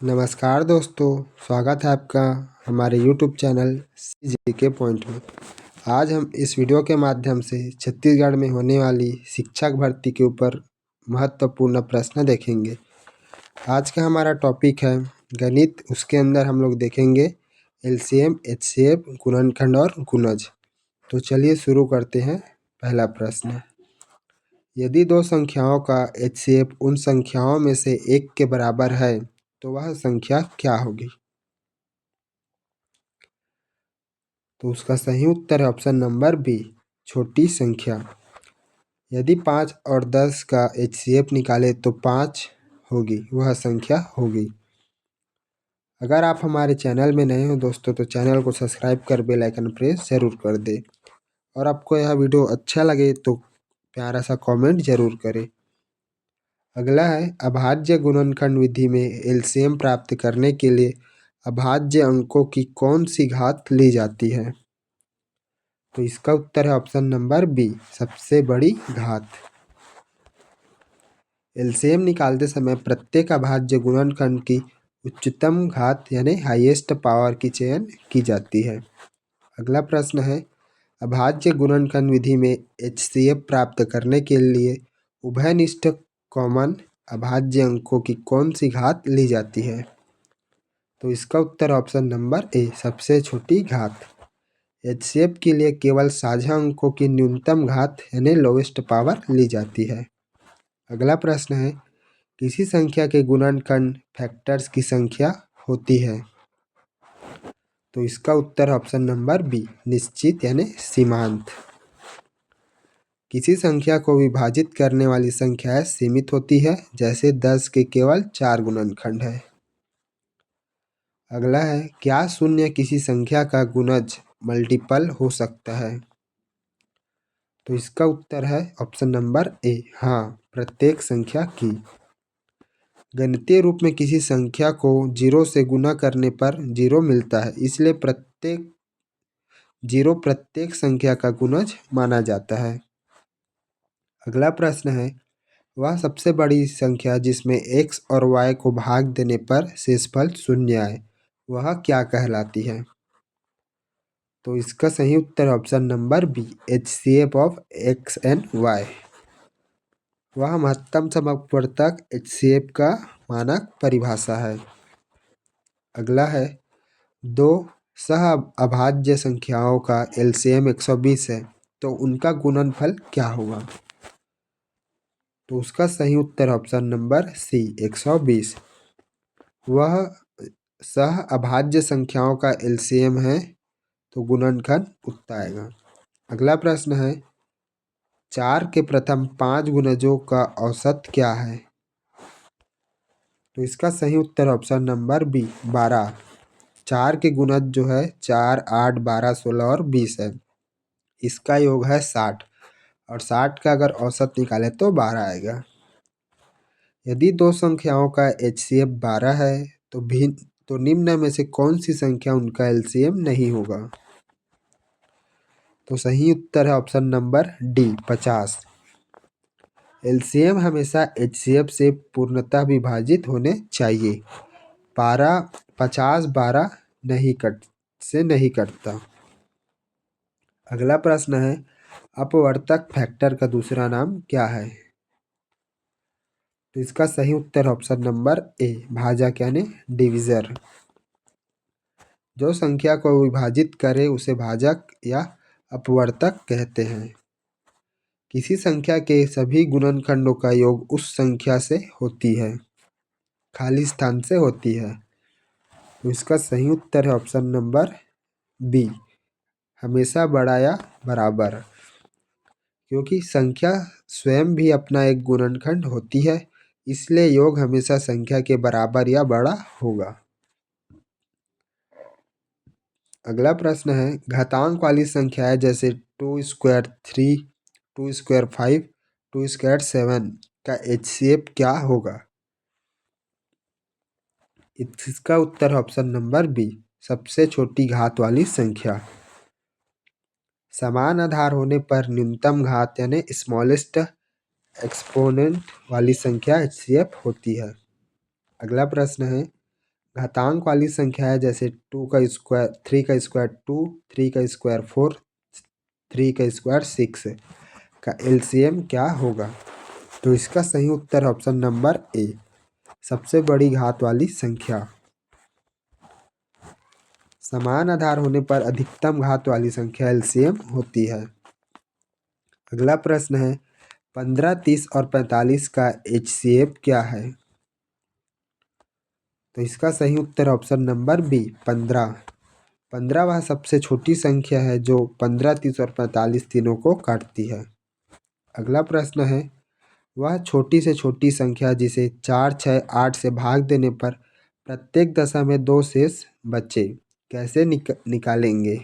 नमस्कार दोस्तों, स्वागत है आपका हमारे यूट्यूब चैनल जीके पॉइंट में। आज हम इस वीडियो के माध्यम से छत्तीसगढ़ में होने वाली शिक्षक भर्ती के ऊपर महत्वपूर्ण प्रश्न देखेंगे। आज का हमारा टॉपिक है गणित। उसके अंदर हम लोग देखेंगे एलसीएम, एचसीएफ, गुणनखंड और गुणज। तो चलिए शुरू करते हैं। पहला प्रश्न, यदि दो संख्याओं का एचसीएफ उन संख्याओं में से एक के बराबर है तो वह संख्या क्या होगी? तो उसका सही उत्तर है ऑप्शन नंबर बी, छोटी संख्या। यदि 5 और 10 का एचसीएफ निकाले तो 5 होगी, वह संख्या होगी। अगर आप हमारे चैनल में नए हो दोस्तों तो चैनल को सब्सक्राइब कर बेल आइकन प्रेस जरूर कर दे, और आपको यह वीडियो अच्छा लगे तो प्यारा सा कमेंट जरूर करें। अगला है अभाज्य गुणनखंड विधि में एलसीएम प्राप्त करने के लिए अभाज्य अंकों की कौन सी घात ली जाती है? तो इसका उत्तर है ऑप्शन नंबर बी, सबसे बड़ी घात। एलसीएम निकालते समय प्रत्येक अभाज्य गुणनखंड की उच्चतम घात यानी हाईएस्ट पावर की चयन की जाती है। अगला प्रश्न है अभाज्य गुणनखंड विधि में एचसीएफ प्राप्त करने के लिए उभयनिष्ठ कॉमन अभाज्य अंकों की कौन सी घात ली जाती है? तो इसका उत्तर ऑप्शन नंबर ए, सबसे छोटी घात। एचसीएफ के लिए केवल साझा अंकों की न्यूनतम घात यानी लोवेस्ट पावर ली जाती है। अगला प्रश्न है किसी संख्या के गुणनखंड फैक्टर्स की संख्या होती है? तो इसका उत्तर ऑप्शन नंबर बी, निश्चित यानी सीमांत। किसी संख्या को विभाजित करने वाली संख्याएं सीमित होती है, जैसे 10 के केवल 4 गुणनखंड है। अगला है क्या शून्य किसी संख्या का गुणज मल्टीपल हो सकता है? तो इसका उत्तर है ऑप्शन नंबर ए, हाँ, प्रत्येक संख्या की। गणितीय रूप में किसी संख्या को 0 से गुणा करने पर 0 मिलता है, इसलिए प्रत्येक 0 प्रत्येक संख्या का गुणज माना जाता है। अगला प्रश्न है वह सबसे बड़ी संख्या जिसमें x और y को भाग देने पर शेषफल 0 आए, वह क्या कहलाती है? तो इसका सही उत्तर option number B, HCF of x and y। वह महत्तम समवर्तक एचसीएफ का मानक परिभाषा है। अगला है दो सह अभाज्य संख्याओं का एलसीएम 120 है, तो उनका गुणनफल क्या होगा? तो उसका सही उत्तर ऑप्शन नंबर सी, 120। वह सह अभाज्य संख्याओं का एलसीएम है, तो गुणनखंड उतना आएगा। अगला प्रश्न है 4 के प्रथम 5 गुणजों का औसत क्या है? तो इसका सही उत्तर ऑप्शन नंबर बी, 12। 4 के गुणज जो है 4, 8, 12, 16 और 20 है। इसका योग है 60, और 60 का अगर औसत निकाले तो 12 आएगा। यदि दो संख्याओं का एचसीएफ 12 है तो निम्न में से कौन सी संख्या उनका एलसीएम नहीं होगा? तो सही उत्तर है ऑप्शन नंबर डी, 50। एलसीएम हमेशा एचसीएफ से पूर्णतः विभाजित होने चाहिए। 50 12 नहीं कटता। अगला प्रश्न है अपवर्तक फैक्टर का दूसरा नाम क्या है? तो इसका सही उत्तर ऑप्शन नंबर ए, भाजक यानी डिविजर। जो संख्या को विभाजित करे उसे भाजक या अपवर्तक कहते हैं। किसी संख्या के सभी गुणनखंडों का योग उस संख्या से होती है, खाली स्थान से होती है। तो इसका सही उत्तर है ऑप्शन नंबर बी, हमेशा बड़ा या बराबर। क्योंकि संख्या स्वयं भी अपना एक गुणनखंड होती है, इसलिए योग हमेशा संख्या के बराबर या बड़ा होगा। अगला प्रश्न है घातांक वाली संख्याएं जैसे 2 स्क्वायर 3, 2 स्क्वायर 5, 2 स्क्वायर 7 का एचसीएफ क्या होगा? इसका उत्तर ऑप्शन नंबर बी, सबसे छोटी घात वाली संख्या। समान आधार होने पर न्यूनतम घात यानी स्मॉलेस्ट एक्सपोनेंट वाली संख्या एचसीएफ होती है। अगला प्रश्न है घातांक वाली संख्या है जैसे 2 का स्क्वायर, 3 का स्क्वायर 2, 3 का स्क्वायर 4, 3 का स्क्वायर 6 का एलसीएम क्या होगा? तो इसका सही उत्तर ऑप्शन नंबर ए, सबसे बड़ी घात वाली संख्या। समान आधार होने पर अधिकतम घात वाली संख्या एलसीएम होती है। अगला प्रश्न है 15, 30 और 45 का एचसीएफ क्या है? तो इसका सही उत्तर ऑप्शन नंबर बी, 15। 15 वह सबसे छोटी संख्या है जो 15, 30 और 45 तीनों को काटती है। अगला प्रश्न है वह छोटी से छोटी संख्या जिसे 4, 6, 8 से भाग देने पर प्रत्येक दशा में 2 शेष बचे, कैसे निकालेंगे?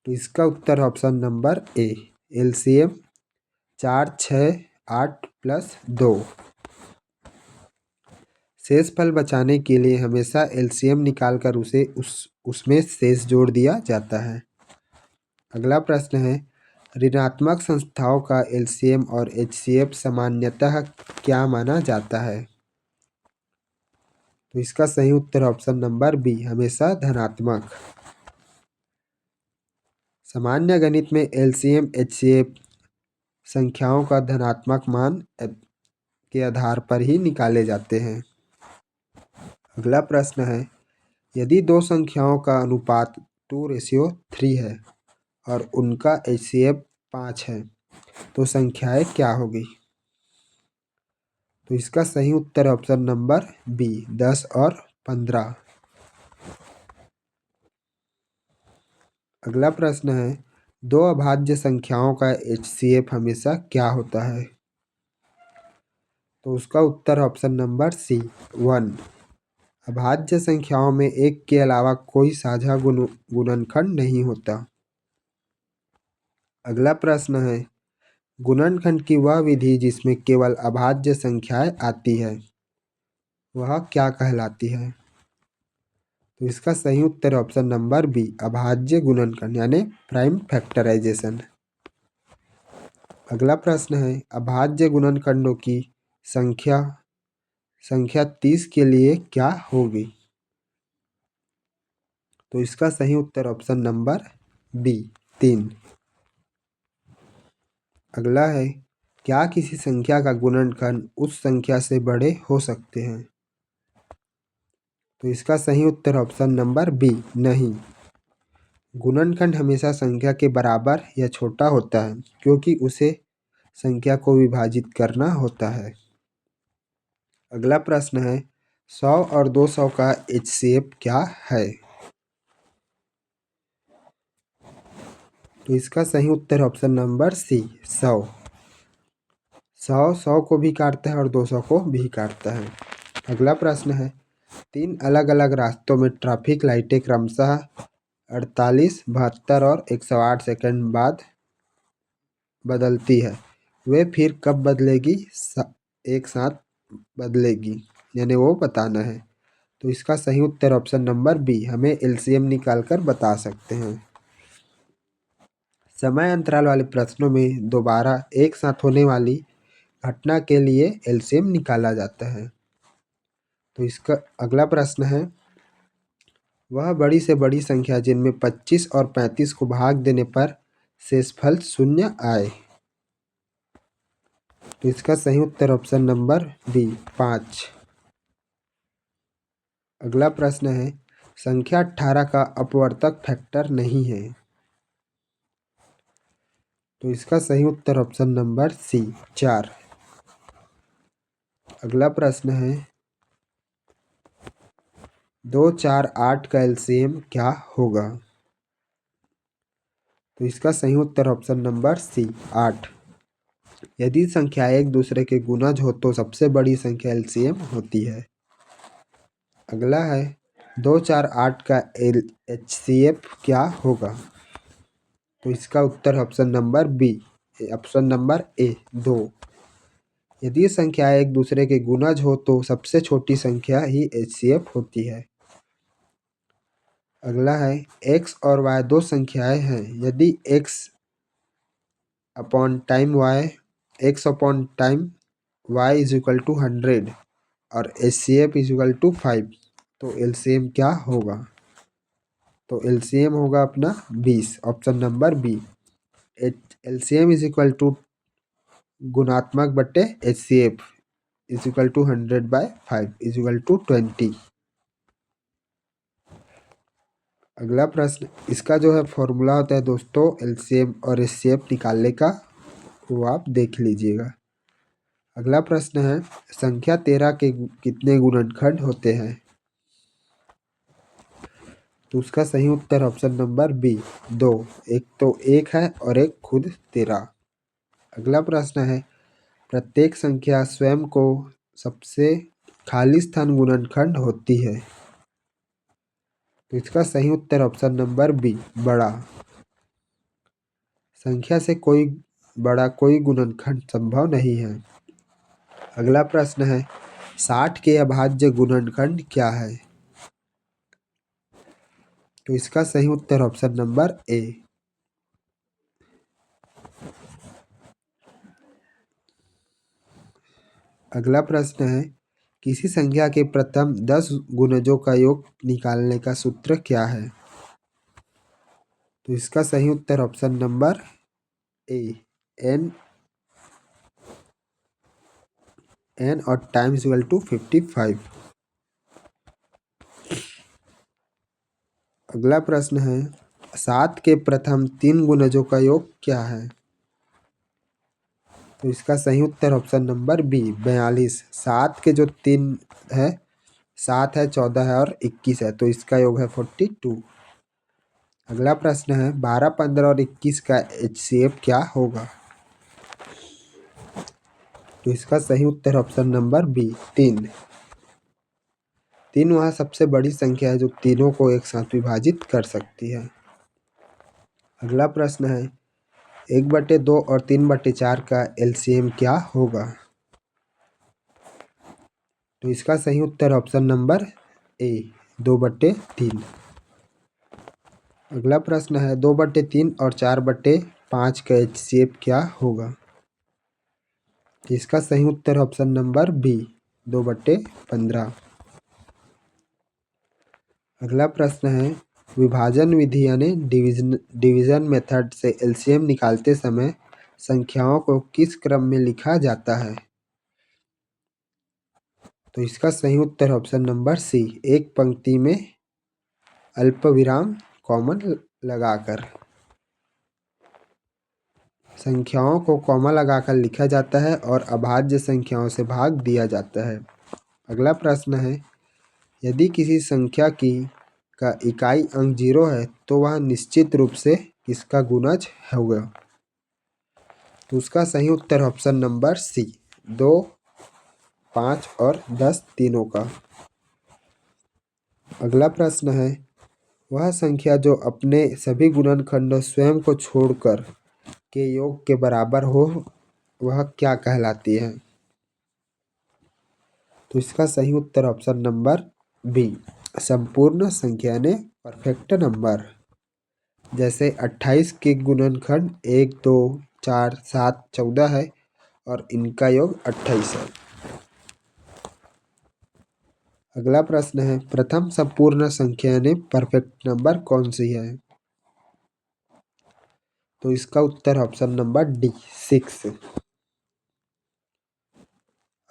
तो इसका उत्तर option number A, LCM 4, 6, 8 plus 2। शेष फल बचाने के लिए हमेशा एलसीएम निकालकर उसे उसमें शेष जोड़ दिया जाता है। अगला प्रश्न है ऋणात्मक संख्याओं का एलसीएम और एचसीएफ सामान्यतः क्या माना जाता है? तो इसका सही उत्तर ऑप्शन नंबर बी, हमेशा धनात्मक। सामान्य गणित में एलसीएम एचसीएफ संख्याओं का धनात्मक मान के आधार पर ही निकाले जाते हैं। अगला प्रश्न है यदि दो संख्याओं का अनुपात 2:3 है और उनका एचसीएफ 5 है तो संख्याएं क्या होगी? तो इसका सही उत्तर ऑप्शन नंबर बी, 10 और 15। अगला प्रश्न है दो अभाज्य संख्याओं का एचसीएफ हमेशा क्या होता है? तो उसका उत्तर ऑप्शन नंबर सी, 1। अभाज्य संख्याओं में एक के अलावा कोई साझा गुणनखंड नहीं होता। अगला प्रश्न है गुणनखंड की वह विधि जिसमें केवल अभाज्य संख्याएं आती है वह क्या कहलाती है? तो इसका सही उत्तर ऑप्शन नंबर बी, अभाज्य गुणनखंड यानी प्राइम फैक्टराइजेशन। अगला प्रश्न है अभाज्य गुणनखंडों की संख्या संख्या 30 के लिए क्या होगी? तो इसका सही उत्तर ऑप्शन नंबर बी, 3। अगला है क्या किसी संख्या का गुणनखंड उस संख्या से बड़े हो सकते हैं? तो इसका सही उत्तर ऑप्शन नंबर बी, नहीं। गुणनखंड हमेशा संख्या के बराबर या छोटा होता है क्योंकि उसे संख्या को विभाजित करना होता है। अगला प्रश्न है 100 और 200 का एचसीएफ क्या है? तो इसका सही उत्तर ऑप्शन नंबर सी, 100। 100 को भी काटता है और 200 को भी काटता है। अगला प्रश्न है 3 अलग अलग रास्तों में ट्रैफिक लाइटें क्रमशः 48, 72 और 108 सेकंड बाद बदलती है, वे फिर कब बदलेगी? एक साथ बदलेगी, यानी वो बताना है। तो इसका सही उत्तर ऑप्शन नंबर बी, हमें एलसीएम निकाल कर बता सकते हैं। समय अंतराल वाले प्रश्नों में दोबारा एक साथ होने वाली घटना के लिए एलसीएम निकाला जाता है। तो इसका अगला प्रश्न है वह बड़ी से बड़ी संख्या जिनमें 25 और 35 को भाग देने पर शेषफल 0 आए। तो इसका सही उत्तर ऑप्शन नंबर बी, 5। अगला प्रश्न है संख्या 18 का अपवर्तक फैक्टर नहीं है। तो इसका सही उत्तर ऑप्शन नंबर सी, 4। अगला प्रश्न है 2, 4, 8 का एलसीएम क्या होगा? तो इसका सही उत्तर ऑप्शन नंबर सी, 8। यदि संख्या एक दूसरे के गुणज हो तो सबसे बड़ी संख्या एलसीएम होती है। अगला है 2, 4, 8 का एचसीएफ क्या होगा? तो इसका उत्तर option number B, option number A, 2। यदि संख्या एक दूसरे के गुणज हो तो सबसे छोटी संख्या ही एचसीएफ होती है। अगला है x और y दो संख्याएं हैं, यदि x upon time y, x upon time y is equal to 100 और HCF इक्वल टू 5, तो एलसीएम क्या होगा? तो एलसीएम होगा अपना 20, option number B. LCM is equal to गुणात्मक बट्टे HCF is equal to 100/5 is equal to 20। अगला प्रश्न, इसका जो है फॉर्मूला होता है दोस्तों एलसीएम और एचसीएफ निकालने का, वो आप देख लीजिएगा। अगला प्रश्न है, संख्या 13 के कितने गुणनखंड होते हैं? तो उसका सही उत्तर ऑप्शन नंबर बी, 2। एक तो 1 है और एक खुद 13। अगला प्रश्न है, प्रत्येक संख्या स्वयं को सबसे खाली स्थान गुणनखंड होती है। तो इसका सही उत्तर ऑप्शन नंबर बी, बड़ा। संख्या से कोई बड़ा कोई गुणनखंड संभव नहीं है। अगला प्रश्न है, 60 के अभाज्य गुणनखंड क्या है? तो इसका सही उत्तर ऑप्शन नंबर ए। अगला प्रश्न है, किसी संख्या के प्रथम 10 गुणजों का योग निकालने का सूत्र क्या है? तो इसका सही उत्तर ऑप्शन नंबर ए, n और टाइम्स इक्वल टू 55। अगला प्रश्न है, 7 के प्रथम 3 गुणजों का योग क्या है? तो इसका सही उत्तर ऑप्शन नंबर बी, 42। 7 के जो 3 है, 7 है, 14 है और 21 है, तो इसका योग है 42। अगला प्रश्न है, 12, 15 और 21 का HCF क्या होगा? तो इसका सही उत्तर ऑप्शन नंबर बी, 3। 3 वह सबसे बड़ी संख्या है जो तीनों को एक साथ विभाजित कर सकती है। अगला प्रश्न है, 1/2 और 3/4 का LCM क्या होगा? तो इसका सही उत्तर ऑप्शन नंबर ए, 2/3। अगला प्रश्न है, 2/3 और 4/5 का HCF क्या होगा? इसका सही उत्तर ऑप्शन नंबर बी, 2/15। अगला प्रश्न है, विभाजन विधि यानी डिवीजन मेथड से एलसीएम निकालते समय संख्याओं को किस क्रम में लिखा जाता है? तो इसका सही उत्तर ऑप्शन नंबर सी, एक पंक्ति में अल्पविराम कॉमन लगाकर। संख्याओं को कॉमा लगाकर लिखा जाता है और अभाज्य संख्याओं से भाग दिया जाता है। अगला प्रश्न है, यदि किसी संख्या की का इकाई अंक 0 है तो वह निश्चित रूप से किसका गुणज होगा? तो उसका सही उत्तर ऑप्शन नंबर सी, 2, 5 और 10 तीनों का। अगला प्रश्न है, वह संख्या जो अपने सभी गुणनखंडों स्वयं को छोड़कर के योग के बराबर हो वह क्या कहलाती है? तो इसका सही उत्तर ऑप्शन नंबर बी, संपूर्ण संख्या यानी परफेक्ट नंबर। जैसे 28 के गुणनखंड 1, 2, 4, 7, 14 है और इनका योग 28 है। अगला प्रश्न है, प्रथम संपूर्ण संख्या यानी परफेक्ट नंबर कौन सी है? तो इसका उत्तर ऑप्शन नंबर डी, 6।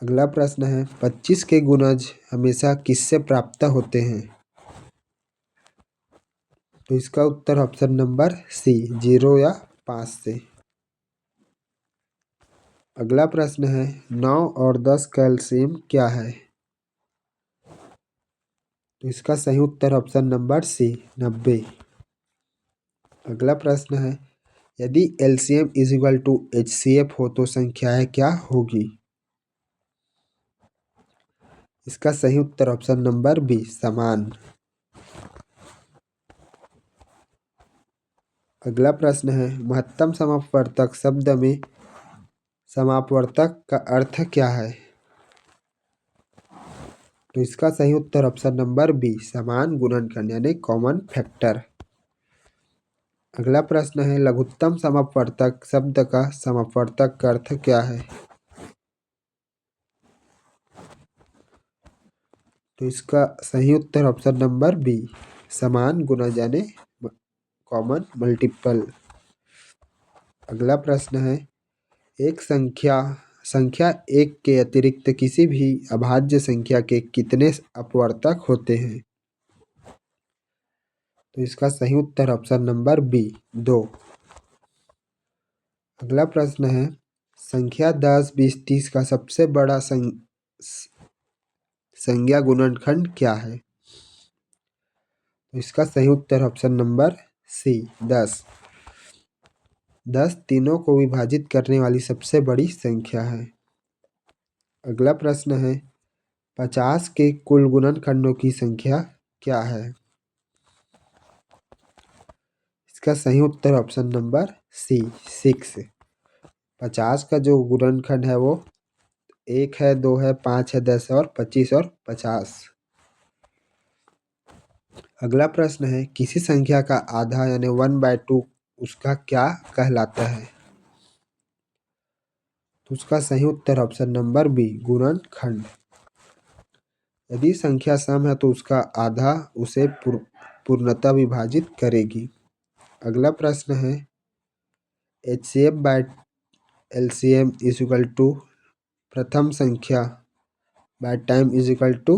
अगला प्रश्न है, 25 के गुणज हमेशा किससे प्राप्त होते हैं? तो इसका उत्तर ऑप्शन नंबर सी, 0 या 5 से। अगला प्रश्न है, 9 और 10 का एलसीएम क्या है? तो इसका सही उत्तर ऑप्शन नंबर सी, 90। अगला प्रश्न है, यदि LCM is equal to HCF हो तो संख्याएं क्या होगी? इसका सही उत्तर ऑप्शन नंबर बी, समान। अगला प्रश्न है, महत्तम समापवर्तक शब्द में समापवर्तक का अर्थ क्या है? तो इसका सही उत्तर ऑप्शन नंबर बी, समान गुणनखंड यानी कॉमन फैक्टर। अगला प्रश्न है, लघुत्तम समापवर्तक शब्द का समापवर्तक का अर्थ क्या है? तो इसका सही उत्तर ऑप्शन नंबर बी, समान गुना जाने कॉमन मल्टीपल। अगला प्रश्न है, एक संख्या संख्या एक के अतिरिक्त किसी भी अभाज्य संख्या के कितने अपवर्तक होते हैं? तो इसका सही उत्तर ऑप्शन नंबर बी, 2। अगला प्रश्न है, संख्या 10, 20, 30 का सबसे बड़ा संज्ञा गुणनखंड क्या है? तो इसका सही उत्तर ऑप्शन नंबर सी, 10। 10 तीनों को विभाजित करने वाली सबसे बड़ी संख्या है। अगला प्रश्न है, 50 के कुल गुणनखंडों की संख्या क्या है? इसका सही उत्तर ऑप्शन नंबर सी, 6। 50 का जो गुणनखंड है वो 1 है, 2 है, 5 है, 10 है और 25 और 50। अगला प्रश्न है, किसी संख्या का आधा यानी 1/2 उसका क्या कहलाता है? तो उसका सही उत्तर ऑप्शन नंबर बी, गुणनखंड। यदि संख्या सम है तो उसका आधा उसे पूर्णतः विभाजित करेगी। अगला प्रश्न है, HCF by LCM is equal to प्रथम संख्या by time is equal to,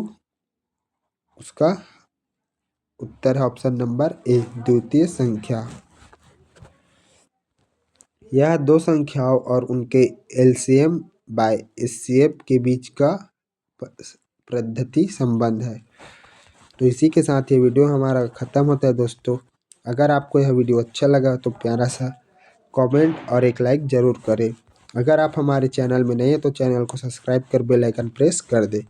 उसका उत्तर है ऑप्शन नंबर ए, द्वितीय संख्या। यह दो संख्याओं और उनके LCM बाय HCF के बीच का पद्धति संबंध है। तो इसी के साथ ये वीडियो हमारा ख़त्म होता है दोस्तों। अगर आपको यह वीडियो अच्छा लगा तो प्यारा सा कमेंट और एक लाइक ज़रूर करें। अगर आप हमारे चैनल में नए हैं तो चैनल को सब्सक्राइब कर बेल आइकन प्रेस कर दें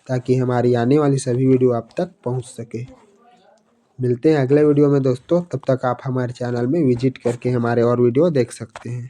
ताकि हमारी आने वाली सभी वीडियो आप तक पहुंच सके। मिलते हैं अगले वीडियो में दोस्तों, तब तक आप हमारे चैनल में विजिट करके हमारे और वीडियो देख सकते हैं।